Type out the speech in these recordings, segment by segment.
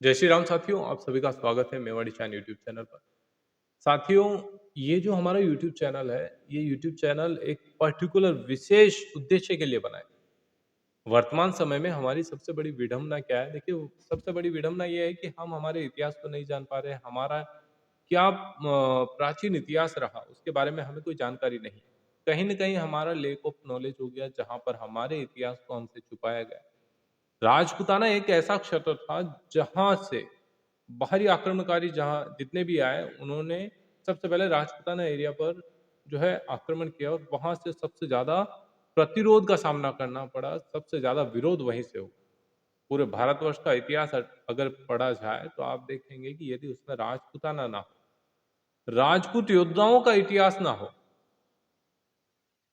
जय श्री राम साथियों, आप सभी का स्वागत है मेवाड़ी चान यूट्यूब चैनल पर। साथियों, ये जो हमारा यूट्यूब चैनल है, ये यूट्यूब चैनल एक पर्टिकुलर विशेष उद्देश्य के लिए बना है। वर्तमान समय में हमारी सबसे बड़ी विडंबना क्या है? देखिए, सबसे बड़ी विडंबना ये है कि हम हमारे इतिहास को नहीं जान पा रहे हैं, हमारा क्या प्राचीन इतिहास रहा, उसके बारे में हमें कोई जानकारी नहीं। कहीं न कहीं हमारा लैक ऑफ नॉलेज हो गया, जहाँ पर हमारे इतिहास को हमसे छुपाया गया। राजपूताना एक ऐसा क्षेत्र था जहाँ से बाहरी आक्रमणकारी जहाँ जितने भी आए उन्होंने सबसे पहले राजपूताना एरिया पर जो है आक्रमण किया और वहाँ से सबसे ज़्यादा प्रतिरोध का सामना करना पड़ा, सबसे ज़्यादा विरोध वहीं से हुआ। पूरे भारतवर्ष का इतिहास अगर पढ़ा जाए तो आप देखेंगे कि यदि उसमें राजपूताना ना हो, राजपूत योद्धाओं का इतिहास ना हो,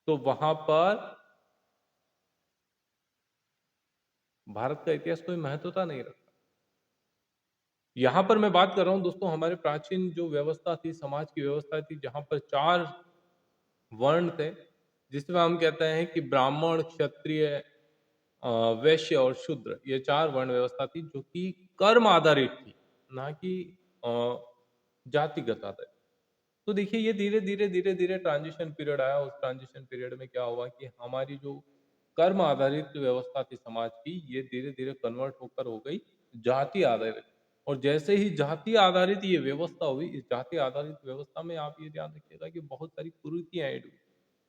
तो वहाँ पर भारत का इतिहास कोई महत्वता नहीं रखता। यहाँ पर मैं बात कर रहा हूँ दोस्तों हमारे प्राचीन जो व्यवस्था थी, समाज की व्यवस्था थी जहाँ पर 4 वर्ण थे, जिसमें हम कहते हैं कि ब्राह्मण, क्षत्रिय, वैश्य और शूद्र ये 4 वर्ण व्यवस्था थी जो कि कर्म आधारित थी, ना कि अ, जातिगत आधारित। तो देखिए ये धीरे-धीरे ट्रांजिशन पीरियड आया, उस ट्रांजिशन पीरियड में क्या हुआ कि हमारी जो कर्म आधारित व्यवस्था थी समाज की, ये धीरे-धीरे कन्वर्ट होकर हो गई जाति आधारित। और जैसे ही जाति आधारित ये व्यवस्था हुई, इस जाति आधारित व्यवस्था में आप ये ध्यान रखिएगा कि बहुत सारी कुरीतियाँ ऐड हुई।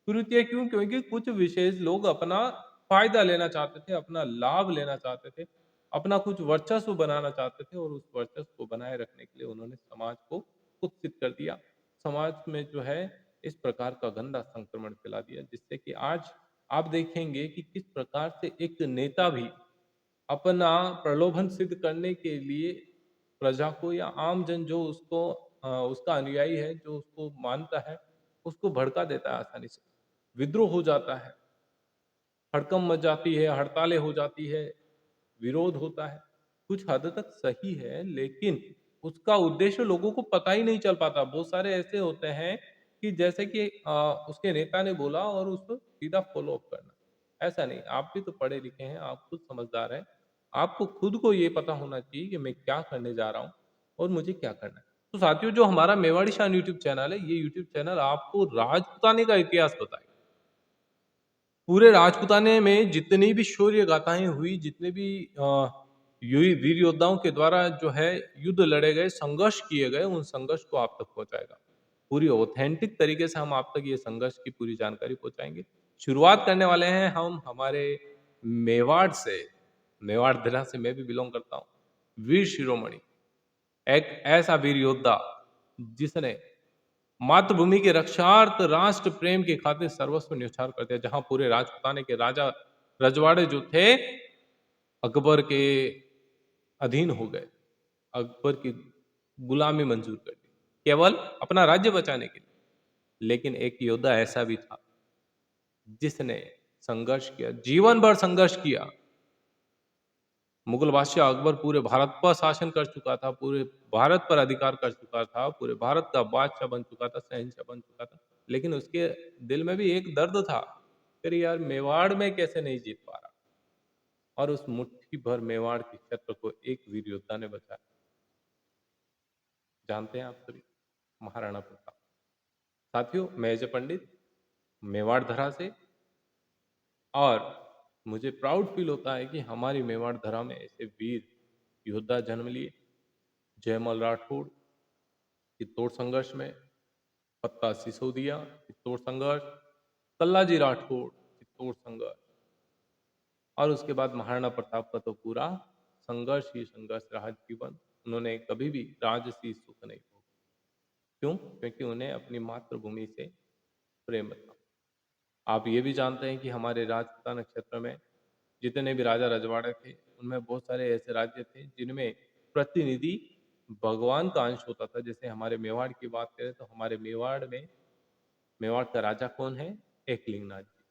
कुरीतियाँ क्यों? क्योंकि कुछ विशेष लोग अपना फ़ायदा लेना चाहते थे, अपना लाभ लेना चाहते थे, अपना कुछ वर्चस्व बनाना चाहते थे और उस वर्चस्व को बनाए रखने के लिए उन्होंने समाज को कुत्सित कर दिया। समाज में जो है इस प्रकार का गंदा संक्रमण फैला दिया जिससे कि आज आप देखेंगे कि किस प्रकार से एक नेता भी अपना प्रलोभन सिद्ध करने के लिए प्रजा को या आम जन जो उसका अनुयायी है, जो उसको मानता है, उसको भड़का देता है आसानी से। विद्रोह हो जाता है, हड़कंप मच जाती है, हड़तालें हो जाती है, विरोध होता है। कुछ हद तक सही है, लेकिन उसका उद्देश्य लोगों को पता ही नहीं चल पाता। बहुत सारे ऐसे होते हैं कि जैसे कि उसके नेता ने बोला और उसको सीधा फ़ॉलो अप करना। ऐसा नहीं, आप भी तो पढ़े लिखे हैं, आप खुद समझदार हैं। आपको खुद को ये पता होना चाहिए कि मैं क्या करने जा रहा हूँ और मुझे क्या करना है। तो साथियों जो हमारा मेवाड़ी शान यूट्यूब चैनल है, ये यूट्यूब चैनल आपको राजपूताने का इतिहास बताएगा। पूरे राजपूताने में जितनी भी शौर्य गाथाएँ हुई, जितने भी युई वीर योद्धाओं के द्वारा जो है युद्ध लड़े गए, संघर्ष किए गए, उन संघर्ष को आप तक पहुँचाएगा। पूरी ऑथेंटिक तरीके से हम आप तक ये संघर्ष की पूरी जानकारी पहुँचाएँगे। शुरुआत करने वाले हैं हम हमारे मेवाड़ से, मेवाड़ जिला से मैं भी बिलॉन्ग करता हूँ। वीर शिरोमणि, एक ऐसा वीर योद्धा जिसने मातृभूमि के रक्षार्थ राष्ट्र प्रेम की खातिर सर्वस्व न्यौछावर कर दिया जहां पूरे राजपुताने के राजा रजवाड़े जो थे अकबर के अधीन हो गए, अकबर की गुलामी मंजूर कर दी केवल अपना राज्य बचाने के लिए। लेकिन एक योद्धा ऐसा भी था जिसने संघर्ष किया, जीवन भर संघर्ष किया। मुगल बादशाह अकबर पूरे भारत पर शासन कर चुका था, पूरे भारत पर अधिकार कर चुका था, पूरे भारत का बादशाह बन चुका था, शहंशाह बन चुका था। लेकिन उसके दिल में भी एक दर्द था, अरे यार मेवाड़ में कैसे नहीं जीत पा रहा? और उस मुट्ठी भर मेवाड़ के क्षेत्र को एक वीर योद्धा ने बचाया। जानते हैं आप सभी? महाराणा प्रताप। साथियों, मैं अजय पंडित, मेवाड़ धरा से, और मुझे प्राउड फील होता है कि हमारी मेवाड़ धरा में ऐसे वीर योद्धा जन्म लिए। जयमल राठौड़ चित्तौड़ संघर्ष में, पत्ता सिसोदिया चित्तौड़ संघर्ष, कल्लाजी राठौड़ चित्तौड़ संघर्ष, और उसके बाद महाराणा प्रताप का तो पूरा संघर्ष ही संघर्ष रहा जीवन। उन्होंने कभी भी राजसी सुख नहीं भोगा। क्यों? क्योंकि उन्हें अपनी मातृभूमि से प्रेम था। आप ये भी जानते हैं कि हमारे राजपूताना क्षेत्र में जितने भी राजा रजवाड़े थे, उनमें बहुत सारे ऐसे राज्य थे जिनमें प्रतिनिधि भगवान का अंश होता था। जैसे हमारे मेवाड़ की बात करें तो हमारे मेवाड़ में मेवाड़ का राजा कौन है? एकलिंगनाथ जी।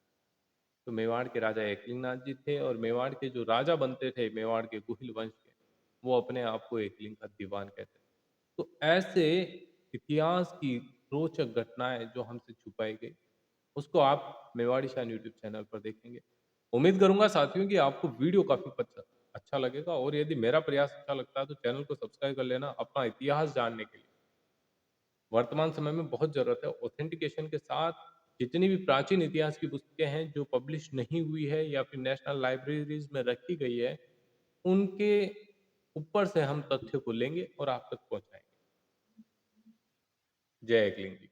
तो मेवाड़ के राजा एकलिंगनाथ जी थे और मेवाड़ के जो राजा बनते थे मेवाड़ के गुहिल वंश के, वो अपने आप को एकलिंग का दीवान कहते थे। तो ऐसे इतिहास की रोचक घटनाएं जो हमसे छुपाई गई, उसको आप मेवाड़ी शान यूट्यूब चैनल पर देखेंगे। उम्मीद करूंगा साथियों कि आपको वीडियो काफी पसंद अच्छा लगेगा, और यदि मेरा प्रयास अच्छा लगता है तो चैनल को सब्सक्राइब कर लेना अपना इतिहास जानने के लिए। वर्तमान समय में बहुत ज़रूरत है ऑथेंटिकेशन के साथ, जितनी भी प्राचीन इतिहास की पुस्तकें हैं जो पब्लिश नहीं हुई है या फिर नेशनल लाइब्रेरीज़ में रखी गई है, उनके ऊपर से हम तथ्य को लेंगे और आप तक पहुँचाएँगे। जय एकलिंग जी।